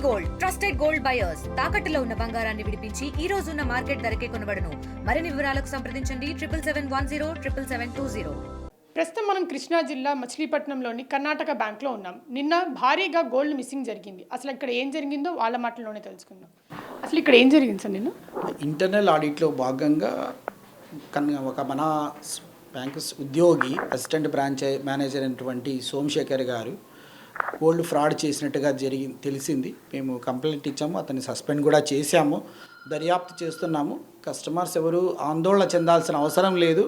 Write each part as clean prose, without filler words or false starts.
Gold trusted gold buyers తాకట్టులో ఉన్న బంగారాన్ని విడిపించి ఈ రోజు ఉన్న మార్కెట్ ధరకే కొనబడును. మరిన్ని వివరాలకు సంప్రదించండి 7771077720. ప్రస్తుతం మనం కృష్ణా జిల్లా మచిలీపట్నంలోని కర్ణాటక బ్యాంక్లో ఉన్నాం. నిన్న భారీగా గోల్డ్ మిస్సింగ్ జరిగింది. అసలు ఇక్కడ ఏం జరిగిందో వాళ్ళ మాటల్లోనే తెలుసుకుందాం. అసలు ఇక్కడ ఏం జరిగింది సార్? నిన్న ఇంటర్నల్ ఆడిట్లో భాగంగా ఒక మన బ్యాంకు ఉద్యోగి అసిస్టెంట్ బ్రాంచ్ మేనేజర్ అయినటువంటి సోమశేఖర్ గారు గోల్డ్ ఫ్రాడ్ చేసినట్టుగా తెలిసింది. మేము కంప్లైంట్ ఇచ్చాము, అతన్ని సస్పెండ్ కూడా చేశాము, దర్యాప్తు చేస్తున్నాము. కస్టమర్స్ ఎవరు ఆందోళన చెందాల్సిన అవసరం లేదు,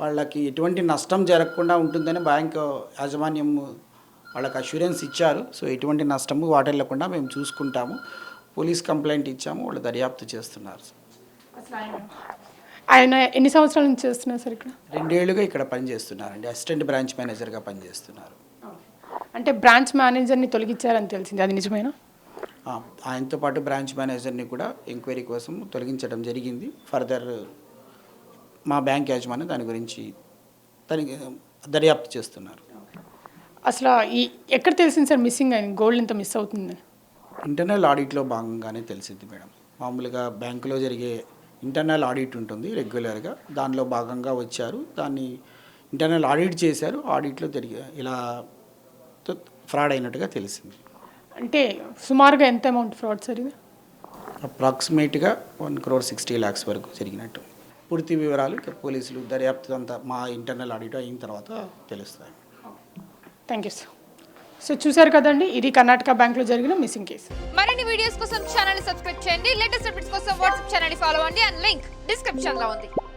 వాళ్ళకి ఎటువంటి నష్టం జరగకుండా ఉంటుందని బ్యాంక్ యాజమాన్యం వాళ్ళకి అష్యూరెన్స్ ఇచ్చారు. సో ఎటువంటి నష్టము వాటిల్లకుండా మేము చూసుకుంటాము. పోలీస్ కంప్లైంట్ ఇచ్చాము, వాళ్ళు దర్యాప్తు చేస్తున్నారు. ఆయన ఎన్ని సంవత్సరాల నుంచి చేస్తున్నారు సార్? ఇక్కడ 2 ఏళ్ళుగా ఇక్కడ పనిచేస్తున్నారండి, అసిస్టెంట్ బ్రాంచ్ మేనేజర్గా పనిచేస్తున్నారు. అంటే బ్రాంచ్ మేనేజర్ని తొలగించారని తెలిసింది, అది నిజమేనా? ఆయనతో పాటు బ్రాంచ్ మేనేజర్ని కూడా ఎంక్వైరీ కోసం తొలగించడం జరిగింది. ఫర్దర్ మా బ్యాంక్ యాజమాన్యం దాని గురించి దర్యాప్తు చేస్తున్నారు. అసలు ఎక్కడ తెలిసింది సార్ మిస్సింగ్ అయింది, గోల్డ్ ఇంత మిస్ అవుతుంది? ఇంటర్నల్ ఆడిట్లో భాగంగానే తెలిసింది మేడం. మామూలుగా బ్యాంకులో జరిగే ఇంటర్నల్ ఆడిట్ ఉంటుంది రెగ్యులర్గా, దానిలో భాగంగా వచ్చారు, దాన్ని ఇంటర్నల్ ఆడిట్ చేశారు. ఆడిట్లో ఇలా ఫ్రాడ్ అయినట్టుగా తెలిసింది. అంటే సుమారుగా ఎంత అమౌంట్ ఫ్రాడ్ సార్ ఇది? అప్రాక్సిమేట్గా 1,60,00,000 వరకు జరిగినట్టు. పూర్తి వివరాలు పోలీసులు దర్యాప్తు అంతా మా ఇంటర్నల్ ఆడిట్ అయిన తర్వాత తెలుస్తాయి. Thank you sir. సో చూసారు కదండి, ఇది కర్ణాటక బ్యాంక్లో జరిగిన మిస్సింగ్ కేసు. మరిన్ని వీడియోస్ కోసం ఛానల్ సబ్స్క్రైబ్ చేయండి. లేటెస్ట్ అప్డేట్స్ కోసం వాట్సాప్ ఛానల్ ఫాలో అవ్వండి. అండ్ లింక్ డిస్క్రిప్షన్ లో ఉంది.